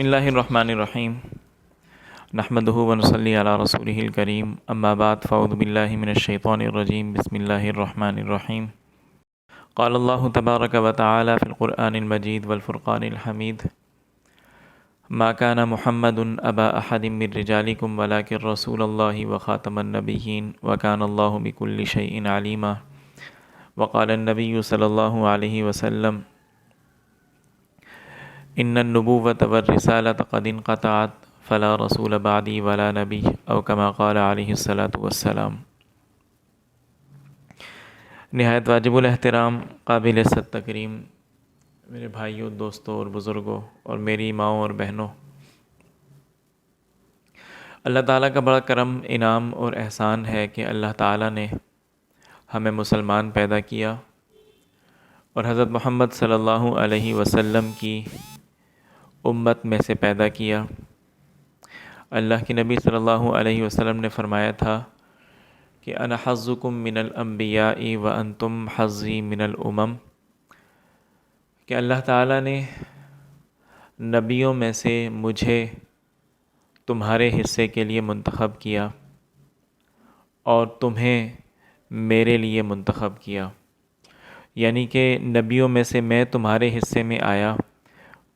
اللہ الرحمن الرحیم نحمدہ ونصلی علی رسولہ الکریم اما بعد فاعوذ باللہ من الشیطان الرجیم بسم اللہ الرحمن الرحیم قال اللہ تبارک و تعالی فی القرآن المجید والفرقان الحمید ما كان محمد ابا احد من رجالکم ولکن رسول اللہ وخاتم النبیین وکان اللہ بکل شیء علیما وقال النبی صلی اللہ علیہ وسلم ان النبوۃ والرسالۃ قد انقطعت فلا رسول بعدی ولا نبی او کما قال علیہ الصلاۃ والسلام۔ نہایت واجب الاحترام، قابل عزت تکریم میرے بھائیوں، دوستوں اور بزرگوں اور میری ماؤں اور بہنوں، اللہ تعالیٰ کا بڑا کرم، انعام اور احسان ہے کہ اللہ تعالیٰ نے ہمیں مسلمان پیدا کیا اور حضرت محمد صلی اللہ علیہ وسلم کی امت میں سے پیدا کیا۔ اللہ کے نبی صلی اللہ علیہ وسلم نے فرمایا تھا کہ انا حظکم من الانبیاء وانتم حظی من الامم، کہ اللہ تعالیٰ نے نبیوں میں سے مجھے تمہارے حصے کے لیے منتخب کیا اور تمہیں میرے لیے منتخب کیا، یعنی کہ نبیوں میں سے میں تمہارے حصے میں آیا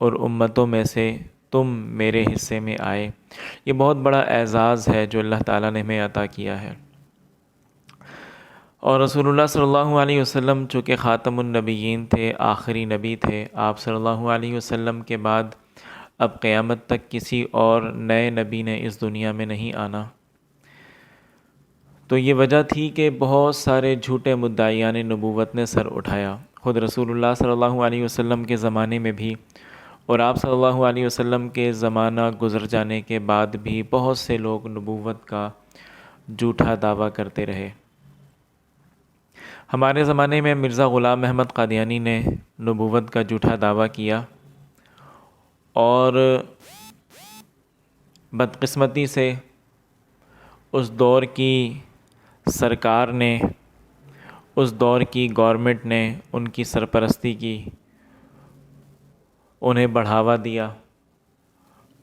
اور امتوں میں سے تم میرے حصے میں آئے۔ یہ بہت بڑا اعزاز ہے جو اللہ تعالیٰ نے ہمیں عطا کیا ہے۔ اور رسول اللہ صلی اللہ علیہ وسلم چونکہ خاتم النبیین تھے، آخری نبی تھے، آپ صلی اللہ علیہ وسلم کے بعد اب قیامت تک کسی اور نئے نبی نے اس دنیا میں نہیں آنا، تو یہ وجہ تھی کہ بہت سارے جھوٹے مدعیان نبوت نے سر اٹھایا۔ خود رسول اللہ صلی اللہ علیہ وسلم کے زمانے میں بھی اور آپ صلی اللہ علیہ وسلم کے زمانہ گزر جانے کے بعد بھی بہت سے لوگ نبوت کا جھوٹا دعویٰ کرتے رہے۔ ہمارے زمانے میں مرزا غلام احمد قادیانی نے نبوت کا جھوٹا دعویٰ کیا اور بدقسمتی سے اس دور کی سرکار نے، اس دور کی گورنمنٹ نے ان کی سرپرستی کی، انہیں بڑھاوا دیا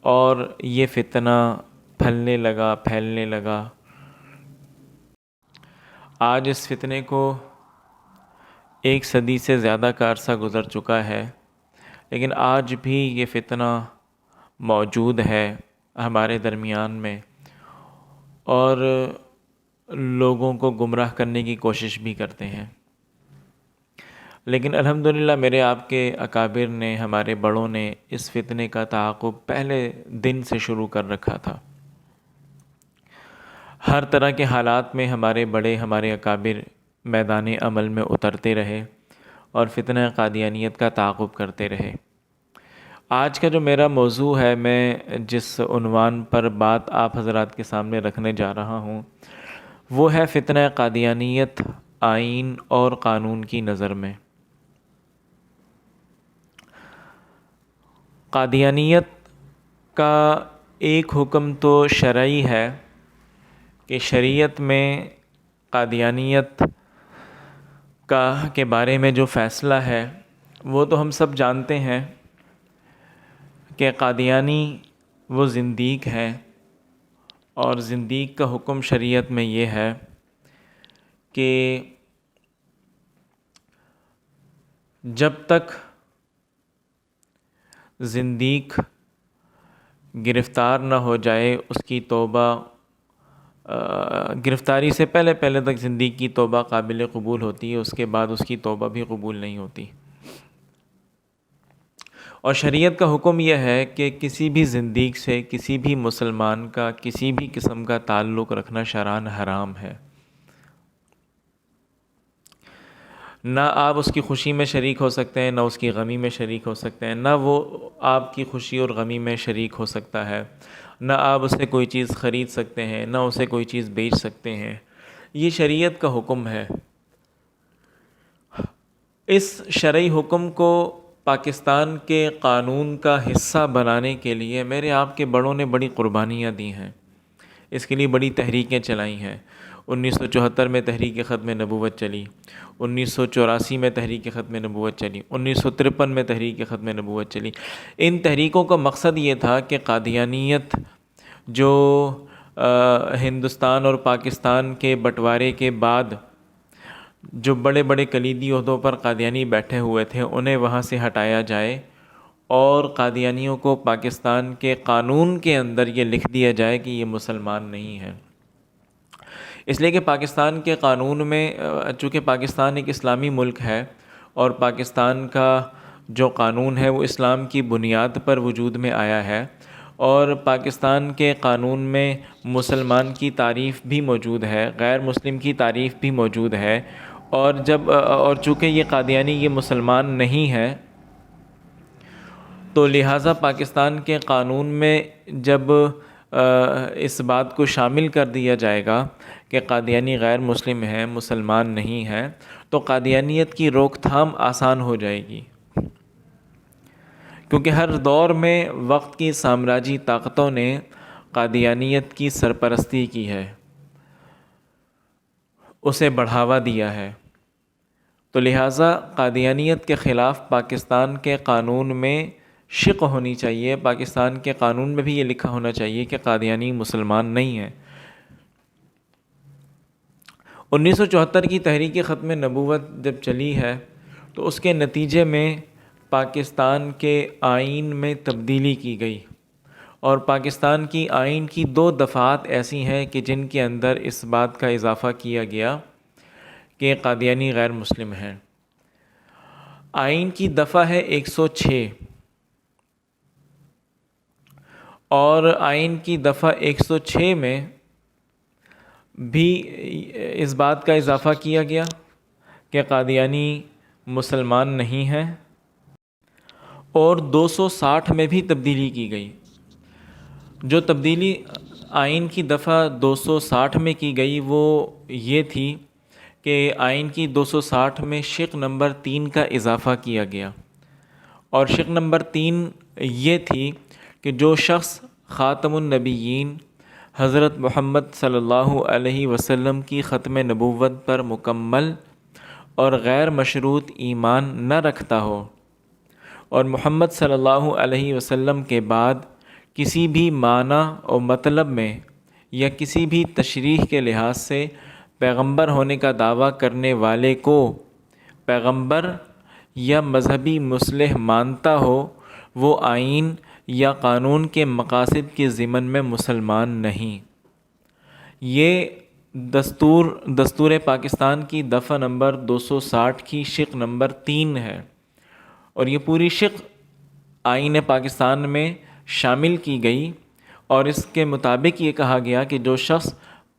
اور یہ فتنہ پھیلنے لگا۔ آج اس فتنے کو 1 صدی سے زیادہ کا عرصہ گزر چکا ہے، لیکن آج بھی یہ فتنہ موجود ہے ہمارے درمیان میں اور لوگوں کو گمراہ کرنے کی کوشش بھی کرتے ہیں۔ لیکن الحمدللہ میرے آپ کے اکابر نے، ہمارے بڑوں نے اس فتنے کا تعاقب پہلے دن سے شروع کر رکھا تھا۔ ہر طرح کے حالات میں ہمارے بڑے، ہمارے اکابر میدان عمل میں اترتے رہے اور فتنہ قادیانیت کا تعاقب کرتے رہے۔ آج کا جو میرا موضوع ہے، میں جس عنوان پر بات آپ حضرات کے سامنے رکھنے جا رہا ہوں، وہ ہے فتنہ قادیانیت آئین اور قانون کی نظر میں۔ قادیانیت کا ایک حکم تو شرعی ہے کہ شریعت میں قادیانیت کے بارے میں جو فیصلہ ہے وہ تو ہم سب جانتے ہیں کہ قادیانی وہ زندیق ہیں، اور زندیق کا حکم شریعت میں یہ ہے کہ جب تک زندیق گرفتار نہ ہو جائے، اس کی توبہ گرفتاری سے پہلے تک زندیق کی توبہ قابل قبول ہوتی ہے، اس کے بعد اس کی توبہ بھی قبول نہیں ہوتی۔ اور شریعت کا حکم یہ ہے کہ کسی بھی زندیق سے، کسی بھی مسلمان کا کسی بھی قسم کا تعلق رکھنا شرعاً حرام ہے۔ نہ آپ اس کی خوشی میں شریک ہو سکتے ہیں، نہ اس کی غمی میں شریک ہو سکتے ہیں، نہ وہ آپ کی خوشی اور غمی میں شریک ہو سکتا ہے، نہ آپ اسے کوئی چیز خرید سکتے ہیں، نہ اسے کوئی چیز بیچ سکتے ہیں۔ یہ شریعت کا حکم ہے۔ اس شرعی حکم کو پاکستان کے قانون کا حصہ بنانے کے لیے میرے آپ کے بڑوں نے بڑی قربانیاں دی ہیں، اس کے لیے بڑی تحریکیں چلائی ہیں۔ 1974 میں تحریک ختم نبوت چلی، 1984 میں تحریک ختم نبوت چلی، 1953 میں تحریک ختم نبوت چلی۔ ان تحریکوں کا مقصد یہ تھا کہ قادیانیت جو ہندوستان اور پاکستان کے بٹوارے کے بعد جو بڑے بڑے کلیدی عہدوں پر قادیانی بیٹھے ہوئے تھے انہیں وہاں سے ہٹایا جائے، اور قادیانیوں کو پاکستان کے قانون کے اندر یہ لکھ دیا جائے کہ یہ مسلمان نہیں ہیں۔ اس لیے کہ پاکستان کے قانون میں، چونکہ پاکستان ایک اسلامی ملک ہے اور پاکستان کا جو قانون ہے وہ اسلام کی بنیاد پر وجود میں آیا ہے، اور پاکستان کے قانون میں مسلمان کی تعریف بھی موجود ہے، غیر مسلم کی تعریف بھی موجود ہے، اور چونکہ یہ قادیانی یہ مسلمان نہیں ہے، تو لہٰذا پاکستان کے قانون میں جب اس بات کو شامل کر دیا جائے گا کہ قادیانی غیر مسلم ہیں، مسلمان نہیں ہیں، تو قادیانیت کی روک تھام آسان ہو جائے گی، کیونکہ ہر دور میں وقت کی سامراجی طاقتوں نے قادیانیت کی سرپرستی کی ہے، اسے بڑھاوا دیا ہے۔ تو لہٰذا قادیانیت کے خلاف پاکستان کے قانون میں شق ہونی چاہیے، پاکستان کے قانون میں بھی یہ لکھا ہونا چاہیے کہ قادیانی مسلمان نہیں ہیں۔ 1974 کی تحریک ختم نبوت جب چلی ہے تو اس کے نتیجے میں پاکستان کے آئین میں تبدیلی کی گئی، اور پاکستان کی آئین کی 2 دفعات ایسی ہیں کہ جن کے اندر اس بات کا اضافہ کیا گیا کہ قادیانی غیر مسلم ہیں۔ آئین کی دفعہ ہے 106، اور آئین کی دفعہ 106 میں بھی اس بات کا اضافہ کیا گیا کہ قادیانی مسلمان نہیں ہیں، اور 260 میں بھی تبدیلی کی گئی۔ جو تبدیلی آئین کی دفعہ 260 میں کی گئی وہ یہ تھی کہ آئین کی 260 میں شق نمبر 3 کا اضافہ کیا گیا، اور شق نمبر 3 یہ تھی کہ جو شخص خاتم النبیین حضرت محمد صلی اللہ علیہ وسلم کی ختم نبوت پر مکمل اور غیر مشروط ایمان نہ رکھتا ہو، اور محمد صلی اللہ علیہ وسلم کے بعد کسی بھی معنی اور مطلب میں یا کسی بھی تشریح کے لحاظ سے پیغمبر ہونے کا دعویٰ کرنے والے کو پیغمبر یا مذہبی مصلح مانتا ہو، وہ آئین یا قانون کے مقاصد کے ضمن میں مسلمان نہیں۔ یہ دستور پاکستان کی دفعہ نمبر 260 کی شق نمبر 3 ہے، اور یہ پوری شق آئین پاکستان میں شامل کی گئی، اور اس کے مطابق یہ کہا گیا کہ جو شخص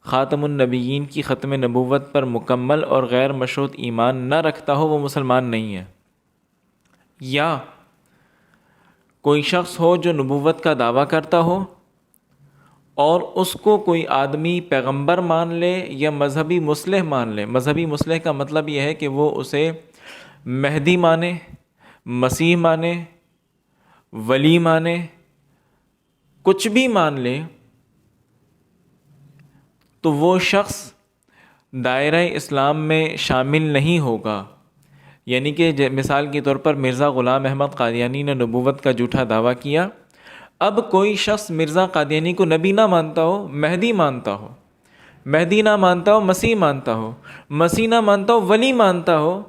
خاتم النبیین کی ختم نبوت پر مکمل اور غیر مشروط ایمان نہ رکھتا ہو وہ مسلمان نہیں ہے۔ یا کوئی شخص ہو جو نبوت کا دعویٰ کرتا ہو اور اس کو کوئی آدمی پیغمبر مان لے یا مذہبی مصلح مان لے۔ مذہبی مصلح کا مطلب یہ ہے کہ وہ اسے مہدی مانے، مسیح مانے، ولی مانے، کچھ بھی مان لے، تو وہ شخص دائرہ اسلام میں شامل نہیں ہوگا۔ یعنی کہ مثال کے طور پر مرزا غلام احمد قادیانی نے نبوت کا جھوٹا دعویٰ کیا، اب کوئی شخص مرزا قادیانی کو نبی نہ مانتا ہو، مہدی مانتا ہو، مہدی نہ مانتا ہو، مسیح مانتا ہو، مسیح نہ مانتا ہو، ولی مانتا ہو،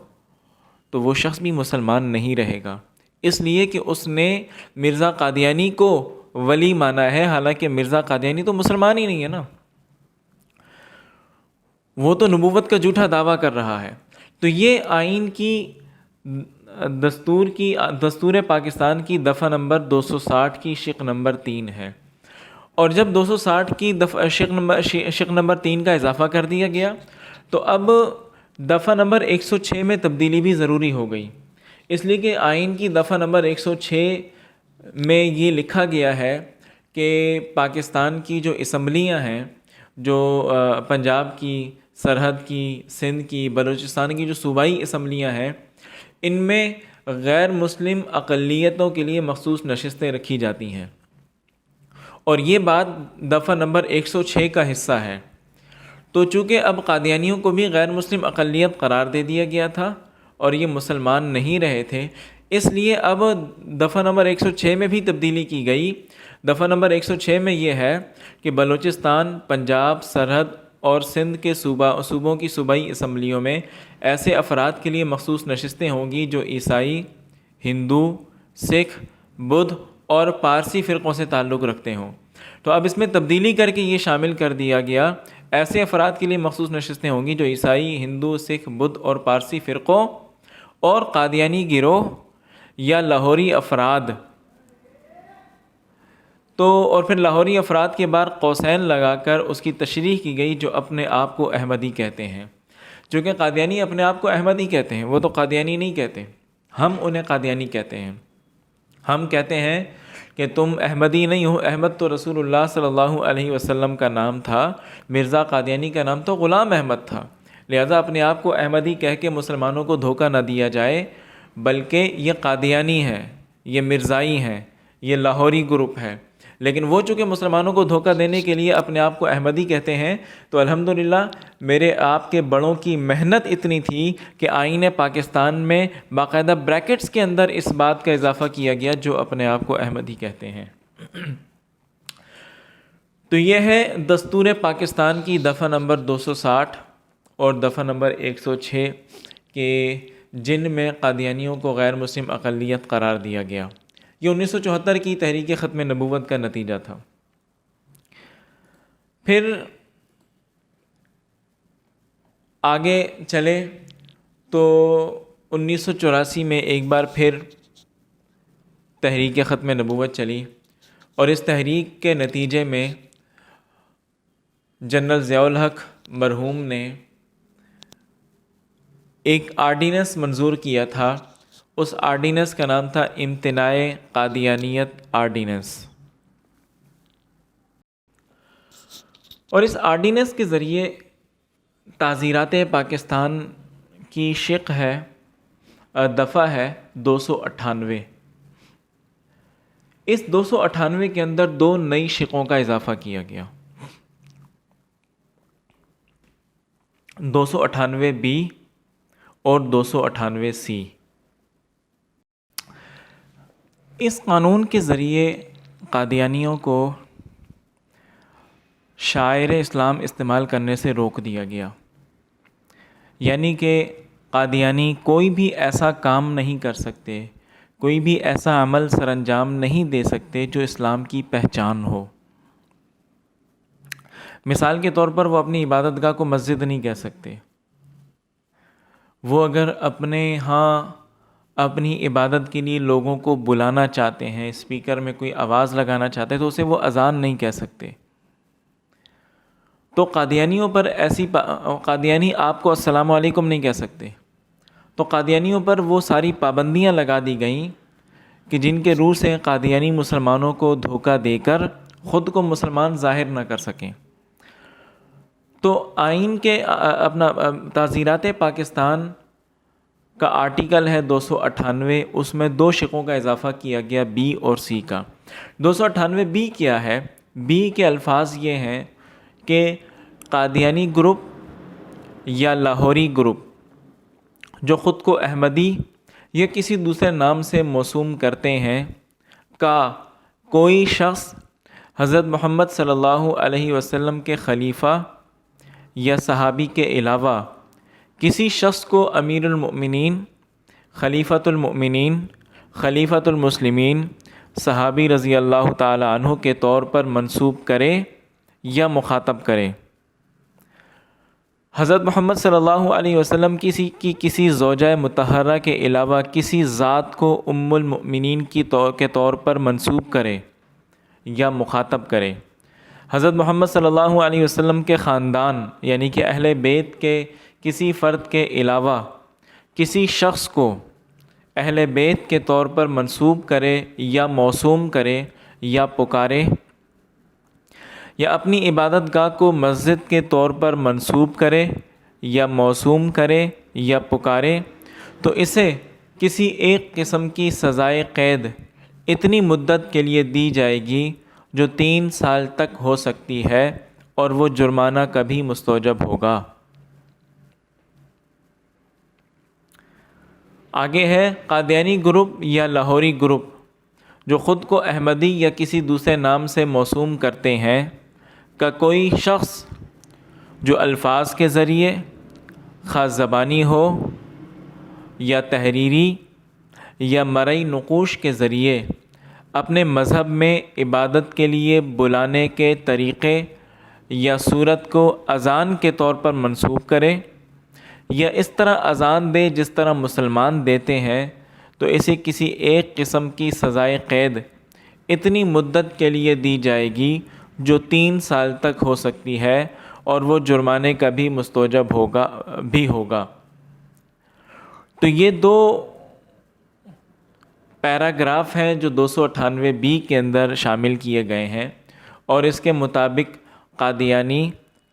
تو وہ شخص بھی مسلمان نہیں رہے گا، اس لیے کہ اس نے مرزا قادیانی کو ولی مانا ہے، حالانکہ مرزا قادیانی تو مسلمان ہی نہیں ہے نا، وہ تو نبوت کا جھوٹا دعویٰ کر رہا ہے۔ تو یہ آئین کی دستور پاکستان کی دفعہ نمبر 260 کی شق نمبر 3 ہے، اور جب 260 کی شق نمبر 3 کا اضافہ کر دیا گیا تو اب دفعہ نمبر 106 میں تبدیلی بھی ضروری ہو گئی، اس لیے کہ آئین کی دفعہ نمبر 106 میں یہ لکھا گیا ہے کہ پاکستان کی جو اسمبلیاں ہیں، جو پنجاب کی، سرحد کی، سندھ کی، بلوچستان کی جو صوبائی اسمبلیاں ہیں، ان میں غیر مسلم اقلیتوں کے لیے مخصوص نشستیں رکھی جاتی ہیں، اور یہ بات دفعہ نمبر 106 کا حصہ ہے۔ تو چونکہ اب قادیانیوں کو بھی غیر مسلم اقلیت قرار دے دیا گیا تھا اور یہ مسلمان نہیں رہے تھے، اس لیے اب دفعہ نمبر 106 میں بھی تبدیلی کی گئی۔ دفعہ نمبر 106 میں یہ ہے کہ بلوچستان، پنجاب، سرحد اور سندھ کے صوبوں کی صوبائی اسمبلیوں میں ایسے افراد کے لیے مخصوص نشستیں ہوں گی جو عیسائی، ہندو، سکھ، بدھ اور پارسی فرقوں سے تعلق رکھتے ہوں۔ تو اب اس میں تبدیلی کر کے یہ شامل کر دیا گیا، ایسے افراد کے لیے مخصوص نشستیں ہوں گی جو عیسائی، ہندو، سکھ، بدھ اور پارسی فرقوں اور قادیانی گروہ یا لاہوری افراد، تو اور پھر لاہوری افراد کے بعد قوسین لگا کر اس کی تشریح کی گئی جو اپنے آپ کو احمدی کہتے ہیں۔ چونکہ قادیانی اپنے آپ کو احمدی کہتے ہیں، وہ تو قادیانی نہیں کہتے، ہم انہیں قادیانی کہتے ہیں۔ ہم کہتے ہیں کہ تم احمدی نہیں ہو، احمد تو رسول اللہ صلی اللہ علیہ وسلم کا نام تھا، مرزا قادیانی کا نام تو غلام احمد تھا، لہذا اپنے آپ کو احمدی کہہ کے مسلمانوں کو دھوکہ نہ دیا جائے، بلکہ یہ قادیانی ہے، یہ مرزائی ہیں، یہ لاہوری گروپ ہے۔ لیکن وہ چونکہ مسلمانوں کو دھوکہ دینے کے لیے اپنے آپ کو احمدی کہتے ہیں، تو الحمدللہ میرے آپ کے بڑوں کی محنت اتنی تھی کہ آئین پاکستان میں باقاعدہ بریکٹس کے اندر اس بات کا اضافہ کیا گیا جو اپنے آپ کو احمدی کہتے ہیں۔ تو یہ ہے دستور پاکستان کی دفعہ نمبر 260 اور دفعہ نمبر 106 کہ جن میں قادیانیوں کو غیر مسلم اقلیت قرار دیا گیا۔ یہ 1974 کی تحریک ختم نبوت کا نتیجہ تھا۔ پھر آگے چلے تو 1984 میں ایک بار پھر تحریک ختم نبوت چلی، اور اس تحریک کے نتیجے میں جنرل ضیاء الحق مرحوم نے ایک آرڈیننس منظور کیا تھا۔ اس آرڈیننس کا نام تھا امتناع قادیانیت آرڈیننس، اور اس آرڈیننس کے ذریعے تعزیرات پاکستان کی شق ہے، دفعہ ہے 298۔ اس 298 کے اندر دو نئی شقوں کا اضافہ کیا گیا، 298 بی اور 298 سی۔ اس قانون کے ذریعے قادیانیوں کو شاعر اسلام استعمال کرنے سے روک دیا گیا، یعنی کہ قادیانی کوئی بھی ایسا کام نہیں کر سکتے، کوئی بھی ایسا عمل سر انجام نہیں دے سکتے جو اسلام کی پہچان ہو۔ مثال کے طور پر وہ اپنی عبادت گاہ کو مسجد نہیں کہہ سکتے، وہ اگر اپنے ہاں اپنی عبادت کے لیے لوگوں کو بلانا چاہتے ہیں، اسپیکر میں کوئی آواز لگانا چاہتے ہیں تو اسے وہ اذان نہیں کہہ سکتے۔ تو قادیانیوں پر قادیانی آپ کو السلام علیکم نہیں کہہ سکتے، تو قادیانیوں پر وہ ساری پابندیاں لگا دی گئیں کہ جن کے روح سے قادیانی مسلمانوں کو دھوکہ دے کر خود کو مسلمان ظاہر نہ کر سکیں۔ تو آئین کے اپنا تعزیرات پاکستان کا آرٹیکل ہے 298، اس میں دو شقوں کا اضافہ کیا گیا، بی اور سی کا۔ 298 بی کیا ہے؟ بی کے الفاظ یہ ہیں کہ قادیانی گروپ یا لاہوری گروپ جو خود کو احمدی یا کسی دوسرے نام سے موسوم کرتے ہیں کا کوئی شخص حضرت محمد صلی اللہ علیہ وسلم کے خلیفہ یا صحابی کے علاوہ کسی شخص کو امیر المؤمنین، خلیفۃ المؤمنین، خلیفۃ المسلمین، صحابی رضی اللہ تعالی عنہ کے طور پر منسوب کرے یا مخاطب کرے۔ حضرت محمد صلی اللہ علیہ وسلم کی کسی زوجہ مطہرہ کے علاوہ کسی ذات کو ام المؤمنین کے طور پر منسوب کرے یا مخاطب کرے۔ حضرت محمد صلی اللہ علیہ وسلم کے خاندان یعنی کہ اہل بیت کے کسی فرد کے علاوہ کسی شخص کو اہل بیت کے طور پر منسوب کرے یا موسوم کرے یا پکارے، یا اپنی عبادت گاہ کو مسجد کے طور پر منسوب کرے یا موسوم کرے یا پکارے، تو اسے کسی ایک قسم کی سزائے قید اتنی مدت کے لیے دی جائے گی جو 3 سال تک ہو سکتی ہے، اور وہ جرمانہ کبھی مستوجب ہوگا۔ آگے ہے قادیانی گروپ یا لاہوری گروپ جو خود کو احمدی یا کسی دوسرے نام سے موسوم کرتے ہیں کا کوئی شخص جو الفاظ کے ذریعے خاص زبانی ہو یا تحریری یا مرئی نقوش کے ذریعے اپنے مذہب میں عبادت کے لیے بلانے کے طریقے یا صورت کو اذان کے طور پر منسوب کرے یا اس طرح اذان دے جس طرح مسلمان دیتے ہیں، تو اسے کسی ایک قسم کی سزائے قید اتنی مدت کے لیے دی جائے گی جو 3 سال تک ہو سکتی ہے، اور وہ جرمانے کا بھی مستوجب ہوگا۔ تو یہ 2 پیراگراف ہیں جو 298 کے اندر شامل کیے گئے ہیں، اور اس کے مطابق قادیانی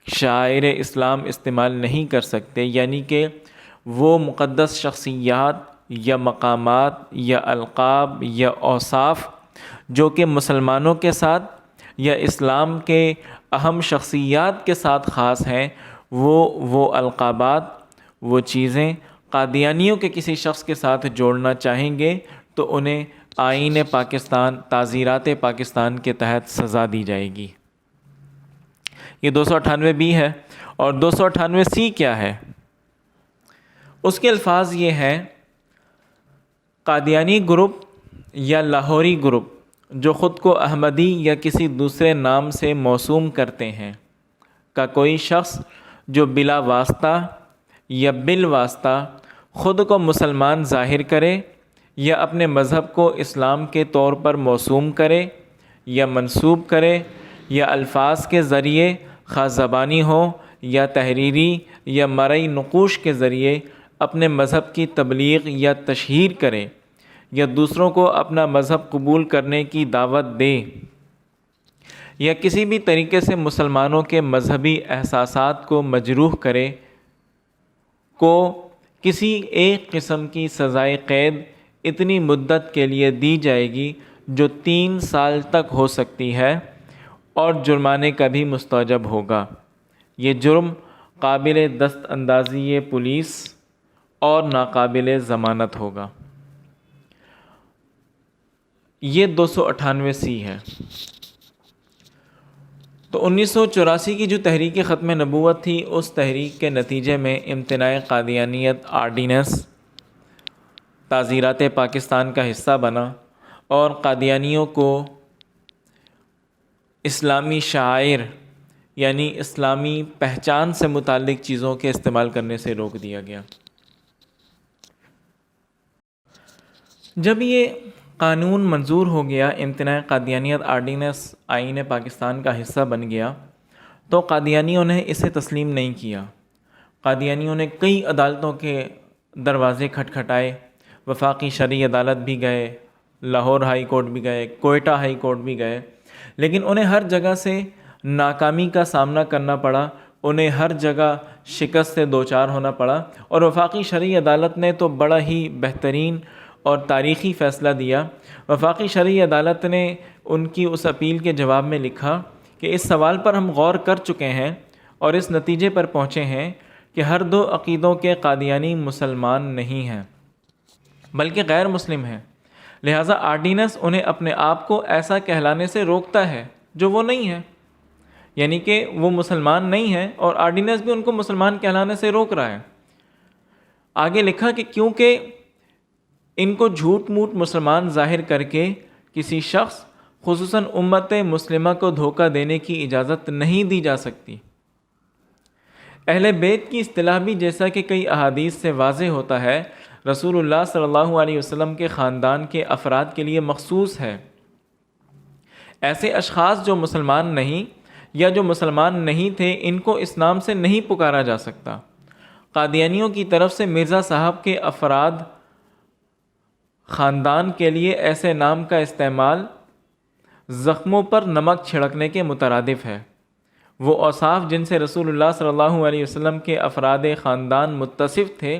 شاعر اسلام استعمال نہیں کر سکتے، یعنی کہ وہ مقدس شخصیات یا مقامات یا القاب یا اوصاف جو کہ مسلمانوں کے ساتھ یا اسلام کے اہم شخصیات کے ساتھ خاص ہیں، وہ القابات، وہ چیزیں قادیانیوں کے کسی شخص کے ساتھ جوڑنا چاہیں گے تو انہیں آئین پاکستان، تعزیرات پاکستان کے تحت سزا دی جائے گی۔ یہ 298 ہے، اور 298 کیا ہے؟ اس کے الفاظ یہ ہیں: قادیانی گروپ یا لاہوری گروپ جو خود کو احمدی یا کسی دوسرے نام سے موسوم کرتے ہیں کا کوئی شخص جو بلا واسطہ یا بالواسطہ خود کو مسلمان ظاہر کرے یا اپنے مذہب کو اسلام کے طور پر موسوم کرے یا منسوب کرے یا الفاظ کے ذریعے خاص زبانی ہو یا تحریری یا مرئی نقوش کے ذریعے اپنے مذہب کی تبلیغ یا تشہیر کرے یا دوسروں کو اپنا مذہب قبول کرنے کی دعوت دے یا کسی بھی طریقے سے مسلمانوں کے مذہبی احساسات کو مجروح کرے، کو کسی ایک قسم کی سزائے قید اتنی مدت کے لیے دی جائے گی جو 3 سال تک ہو سکتی ہے، اور جرمانے کا بھی مستوجب ہوگا۔ یہ جرم قابل دست اندازی پولیس اور ناقابل ضمانت ہوگا۔ یہ 298 ہے۔ تو 1984 کی جو تحریک ختم نبوت تھی، اس تحریک کے نتیجے میں امتناع قادیانیت آرڈیننس تعزیرات پاکستان کا حصہ بنا، اور قادیانیوں کو اسلامی شعائر یعنی اسلامی پہچان سے متعلق چیزوں کے استعمال کرنے سے روک دیا گیا۔ جب یہ قانون منظور ہو گیا، امتناع قادیانیت آرڈیننس آئین پاکستان کا حصہ بن گیا، تو قادیانیوں نے اسے تسلیم نہیں کیا۔ قادیانیوں نے کئی عدالتوں کے دروازے کھٹکھٹائے، وفاقی شرعی عدالت بھی گئے، لاہور ہائی کورٹ بھی گئے، کوئٹہ ہائی کورٹ بھی گئے، لیکن انہیں ہر جگہ سے ناکامی کا سامنا کرنا پڑا، انہیں ہر جگہ شکست سے دوچار ہونا پڑا، اور وفاقی شرعی عدالت نے تو بڑا ہی بہترین اور تاریخی فیصلہ دیا۔ وفاقی شرعی عدالت نے ان کی اس اپیل کے جواب میں لکھا کہ اس سوال پر ہم غور کر چکے ہیں اور اس نتیجے پر پہنچے ہیں کہ ہر 2 عقیدوں کے قادیانی مسلمان نہیں ہیں بلکہ غیر مسلم ہیں، لہٰذا آرڈیننس انہیں اپنے آپ کو ایسا کہلانے سے روکتا ہے جو وہ نہیں ہے، یعنی کہ وہ مسلمان نہیں ہیں، اور آرڈیننس بھی ان کو مسلمان کہلانے سے روک رہا ہے۔ آگے لکھا کہ کیونکہ ان کو جھوٹ موٹ مسلمان ظاہر کر کے کسی شخص خصوصاً امت مسلمہ کو دھوکہ دینے کی اجازت نہیں دی جا سکتی۔ اہل بیت کی اصطلاح بھی جیسا کہ کئی احادیث سے واضح ہوتا ہے، رسول اللہ صلی اللہ علیہ وسلم کے خاندان کے افراد کے لیے مخصوص ہے۔ ایسے اشخاص جو مسلمان نہیں یا جو مسلمان نہیں تھے، ان کو اس نام سے نہیں پکارا جا سکتا۔ قادیانیوں کی طرف سے مرزا صاحب کے افراد خاندان کے لیے ایسے نام کا استعمال زخموں پر نمک چھڑکنے کے مترادف ہے۔ وہ اوصاف جن سے رسول اللہ صلی اللہ علیہ وسلم کے افراد خاندان متصف تھے،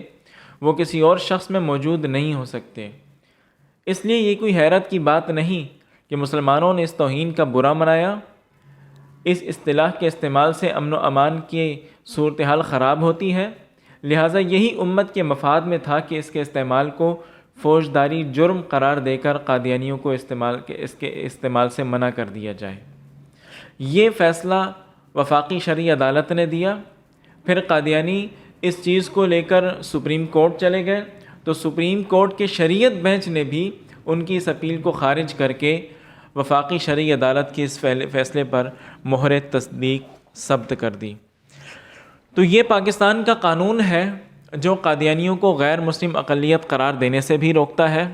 وہ کسی اور شخص میں موجود نہیں ہو سکتے۔ اس لیے یہ کوئی حیرت کی بات نہیں کہ مسلمانوں نے اس توہین کا برا منایا، اس اصطلاح کے استعمال سے امن و امان کی صورتحال خراب ہوتی ہے، لہٰذا یہی امت کے مفاد میں تھا کہ اس کے استعمال کو فوجداری جرم قرار دے کر قادیانیوں کو اس کے استعمال سے منع کر دیا جائے۔ یہ فیصلہ وفاقی شرعی عدالت نے دیا۔ پھر قادیانی اس چیز کو لے کر سپریم کورٹ چلے گئے، تو سپریم کورٹ کے شریعت بینچ نے بھی ان کی اس اپیل کو خارج کر کے وفاقی شرعی عدالت کے اس فیصلے پر مہر تصدیق ثبت کر دی۔ تو یہ پاکستان کا قانون ہے جو قادیانیوں کو غیر مسلم اقلیت قرار دینے سے بھی روکتا ہے،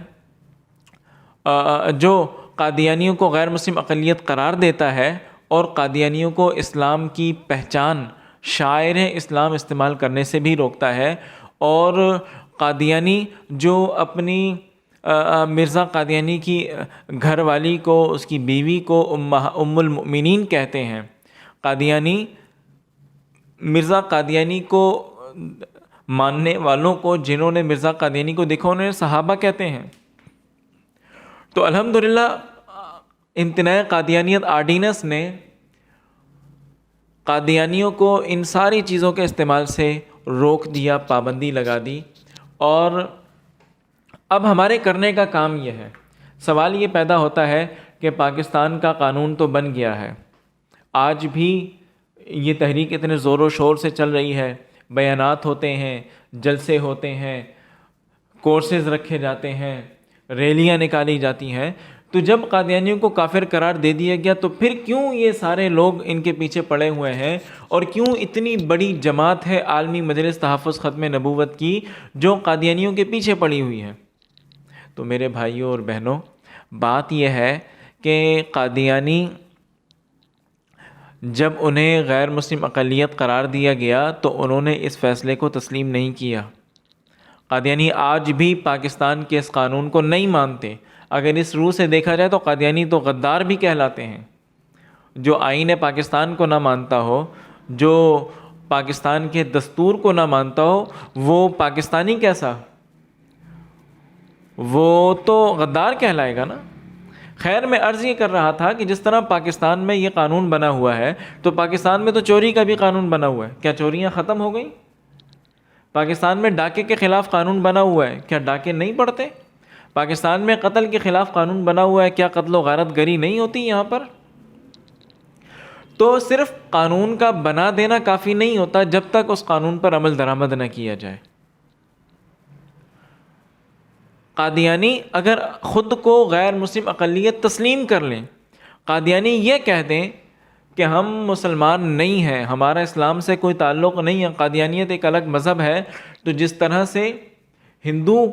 جو قادیانیوں کو غیر مسلم اقلیت قرار دیتا ہے اور قادیانیوں کو اسلام کی پہچان شاعر اسلام استعمال کرنے سے بھی روکتا ہے، اور قادیانی جو اپنی مرزا قادیانی کی گھر والی کو، اس کی بیوی کو ام المؤمنین کہتے ہیں۔ قادیانی مرزا قادیانی کو ماننے والوں کو، جنہوں نے مرزا قادیانی کو دیکھا، انہیں صحابہ کہتے ہیں۔ تو الحمدللہ امتناع قادیانیت آرڈیننس نے قادیانیوں کو ان ساری چیزوں کے استعمال سے روک دیا، پابندی لگا دی۔ اور اب ہمارے کرنے کا کام یہ ہے، سوال یہ پیدا ہوتا ہے کہ پاکستان کا قانون تو بن گیا ہے، آج بھی یہ تحریک اتنے زور و شور سے چل رہی ہے، بیانات ہوتے ہیں، جلسے ہوتے ہیں، کورسز رکھے جاتے ہیں، ریلیاں نکالی جاتی ہیں، تو جب قادیانیوں کو کافر قرار دے دیا گیا تو پھر کیوں یہ سارے لوگ ان کے پیچھے پڑے ہوئے ہیں، اور کیوں اتنی بڑی جماعت ہے عالمی مجلس تحفظ ختم نبوت کی جو قادیانیوں کے پیچھے پڑی ہوئی ہے؟ تو میرے بھائیوں اور بہنوں، بات یہ ہے کہ قادیانی جب انہیں غیر مسلم اقلیت قرار دیا گیا تو انہوں نے اس فیصلے کو تسلیم نہیں کیا۔ قادیانی آج بھی پاکستان کے اس قانون کو نہیں مانتے۔ اگر اس روح سے دیکھا جائے تو قادیانی تو غدار بھی کہلاتے ہیں۔ جو آئین پاکستان کو نہ مانتا ہو، جو پاکستان کے دستور کو نہ مانتا ہو، وہ پاکستانی کیسا؟ وہ تو غدار کہلائے گا نا۔ خیر، میں عرض یہ کر رہا تھا کہ جس طرح پاکستان میں یہ قانون بنا ہوا ہے تو پاکستان میں تو چوری کا بھی قانون بنا ہوا ہے، کیا چوریاں ختم ہو گئیں؟ پاکستان میں ڈاکے کے خلاف قانون بنا ہوا ہے، کیا ڈاکے نہیں پڑتے؟ پاکستان میں قتل کے خلاف قانون بنا ہوا ہے، کیا قتل و غارت گری نہیں ہوتی یہاں پر؟ تو صرف قانون کا بنا دینا کافی نہیں ہوتا جب تک اس قانون پر عمل درآمد نہ کیا جائے۔ قادیانی اگر خود کو غیر مسلم اقلیت تسلیم کر لیں، قادیانی یہ کہہ دیں کہ ہم مسلمان نہیں ہیں، ہمارا اسلام سے کوئی تعلق نہیں ہے، قادیانیت ایک الگ مذہب ہے، تو جس طرح سے ہندو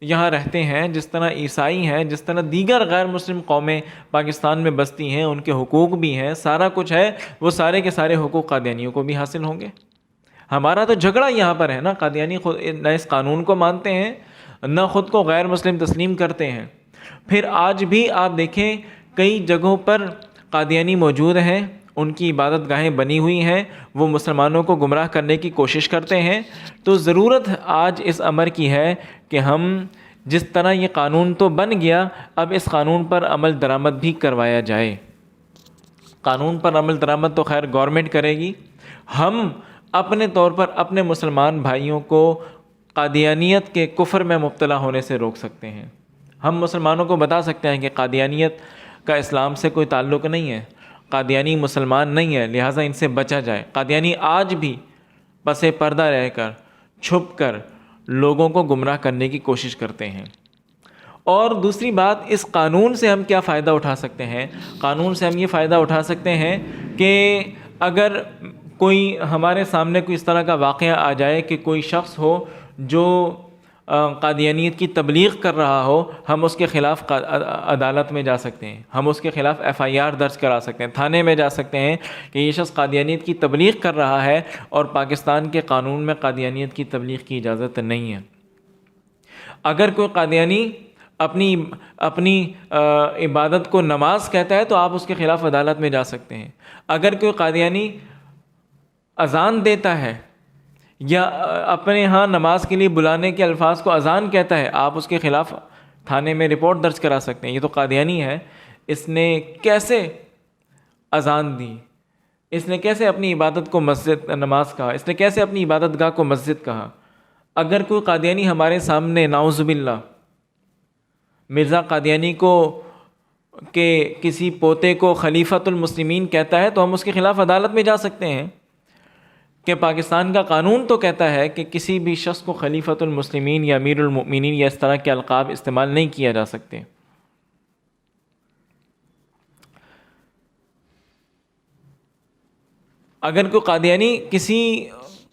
یہاں رہتے ہیں، جس طرح عیسائی ہیں، جس طرح دیگر غیر مسلم قومیں پاکستان میں بستی ہیں، ان کے حقوق بھی ہیں، سارا کچھ ہے، وہ سارے کے سارے حقوق قادیانیوں کو بھی حاصل ہوں گے۔ ہمارا تو جھگڑا یہاں پر ہے نا، قادیانی خود نہ اس قانون کو مانتے ہیں، نہ خود کو غیر مسلم تسلیم کرتے ہیں۔ پھر آج بھی آپ دیکھیں کئی جگہوں پر قادیانی موجود ہیں، ان کی عبادت گاہیں بنی ہوئی ہیں، وہ مسلمانوں کو گمراہ کرنے کی کوشش کرتے ہیں۔ تو ضرورت آج اس امر کی ہے کہ ہم جس طرح یہ قانون تو بن گیا، اب اس قانون پر عمل درآمد بھی کروایا جائے۔ قانون پر عمل درآمد تو خیر گورنمنٹ کرے گی، ہم اپنے طور پر اپنے مسلمان بھائیوں کو قادیانیت کے کفر میں مبتلا ہونے سے روک سکتے ہیں۔ ہم مسلمانوں کو بتا سکتے ہیں کہ قادیانیت کا اسلام سے کوئی تعلق نہیں ہے، قادیانی مسلمان نہیں ہے، لہٰذا ان سے بچا جائے۔ قادیانی آج بھی پس پردہ رہ کر، چھپ کر لوگوں کو گمراہ کرنے کی کوشش کرتے ہیں۔ اور دوسری بات، اس قانون سے ہم کیا فائدہ اٹھا سکتے ہیں؟ قانون سے ہم یہ فائدہ اٹھا سکتے ہیں کہ اگر کوئی ہمارے سامنے کوئی اس طرح کا واقعہ آ جائے کہ کوئی شخص ہو جو قادیانیت کی تبلیغ کر رہا ہو، ہم اس کے خلاف عدالت میں جا سکتے ہیں، ہم اس کے خلاف FIR درج کرا سکتے ہیں، تھانے میں جا سکتے ہیں کہ یہ شخص قادیانیت کی تبلیغ کر رہا ہے اور پاکستان کے قانون میں قادیانیت کی تبلیغ کی اجازت نہیں ہے۔ اگر کوئی قادیانی اپنی عبادت کو نماز کہتا ہے تو آپ اس کے خلاف عدالت میں جا سکتے ہیں۔ اگر کوئی قادیانی اذان دیتا ہے یا اپنے ہاں نماز کے لیے بلانے کے الفاظ کو اذان کہتا ہے، آپ اس کے خلاف تھانے میں رپورٹ درج کرا سکتے ہیں۔ یہ تو قادیانی ہے، اس نے کیسے اذان دی، اس نے کیسے اپنی عبادت کو مسجد نماز کہا؟ اس نے کیسے اپنی عبادت گاہ کو مسجد کہا؟ اگر کوئی قادیانی ہمارے سامنے نعوذ باللہ مرزا قادیانی کو کہ کسی پوتے کو خلیفۃ المسلمین کہتا ہے تو ہم اس کے خلاف عدالت میں جا سکتے ہیں کہ پاکستان کا قانون تو کہتا ہے کہ کسی بھی شخص کو خلیفۃ المسلمین یا امیر المؤمنین یا اس طرح کے القاب استعمال نہیں کیا جا سکتے۔ اگر کوئی قادیانی کسی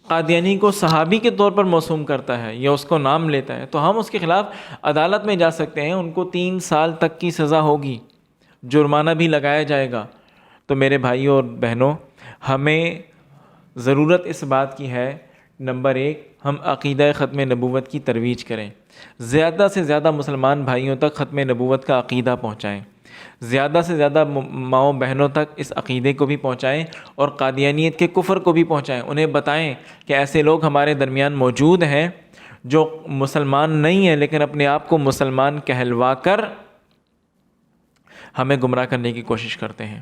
قادیانی کو صحابی کے طور پر موسوم کرتا ہے یا اس کو نام لیتا ہے تو ہم اس کے خلاف عدالت میں جا سکتے ہیں، ان کو 3 سال تک کی سزا ہوگی، جرمانہ بھی لگایا جائے گا۔ تو میرے بھائیوں اور بہنوں، ہمیں ضرورت اس بات کی ہے، نمبر 1 ہم عقیدہ ختم نبوت کی ترویج کریں، زیادہ سے زیادہ مسلمان بھائیوں تک ختم نبوت کا عقیدہ پہنچائیں، زیادہ سے زیادہ ماؤں بہنوں تک اس عقیدے کو بھی پہنچائیں اور قادیانیت کے کفر کو بھی پہنچائیں، انہیں بتائیں کہ ایسے لوگ ہمارے درمیان موجود ہیں جو مسلمان نہیں ہیں لیکن اپنے آپ کو مسلمان کہلوا کر ہمیں گمراہ کرنے کی کوشش کرتے ہیں۔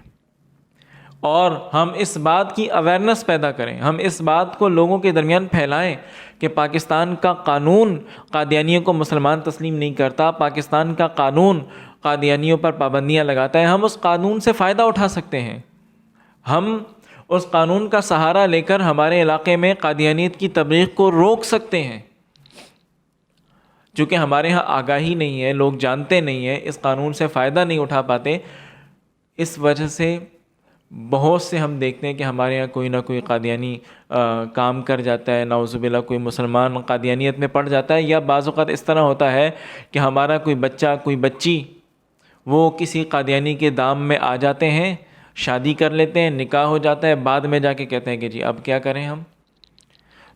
اور ہم اس بات کی اویئرنیس پیدا کریں، ہم اس بات کو لوگوں کے درمیان پھیلائیں کہ پاکستان کا قانون قادیانیوں کو مسلمان تسلیم نہیں کرتا، پاکستان کا قانون قادیانیوں پر پابندیاں لگاتا ہے، ہم اس قانون سے فائدہ اٹھا سکتے ہیں، ہم اس قانون کا سہارا لے کر ہمارے علاقے میں قادیانیت کی تبلیغ کو روک سکتے ہیں۔ چونکہ ہمارے ہاں آگاہی نہیں ہے، لوگ جانتے نہیں ہیں، اس قانون سے فائدہ نہیں اٹھا پاتے، اس وجہ سے بہت سے ہم دیکھتے ہیں کہ ہمارے یہاں کوئی نہ کوئی قادیانی کام کر جاتا ہے، نعوذ باللہ کوئی مسلمان قادیانیت میں پڑ جاتا ہے، یا بعض اوقات اس طرح ہوتا ہے کہ ہمارا کوئی بچہ کوئی بچی وہ کسی قادیانی کے دام میں آ جاتے ہیں، شادی کر لیتے ہیں، نکاح ہو جاتا ہے، بعد میں جا کے کہتے ہیں کہ جی اب کیا کریں ہم۔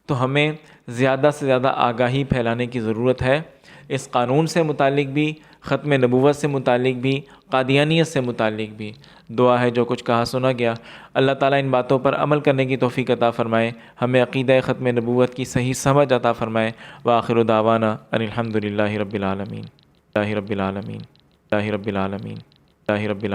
تو ہمیں زیادہ سے زیادہ آگاہی پھیلانے کی ضرورت ہے، اس قانون سے متعلق بھی، ختم نبوت سے متعلق بھی، قادیانیت سے متعلق بھی۔ دعا ہے جو کچھ کہا سنا گیا اللہ تعالیٰ ان باتوں پر عمل کرنے کی توفیق عطا فرمائے، ہمیں عقیدہ ختم نبوت کی صحیح سمجھ عطا فرمائے۔ وآخر دعوانا ان الحمد للہ رب العالمین، الہ رب العالمین، الہ رب العالمین، الہ رب العالمین۔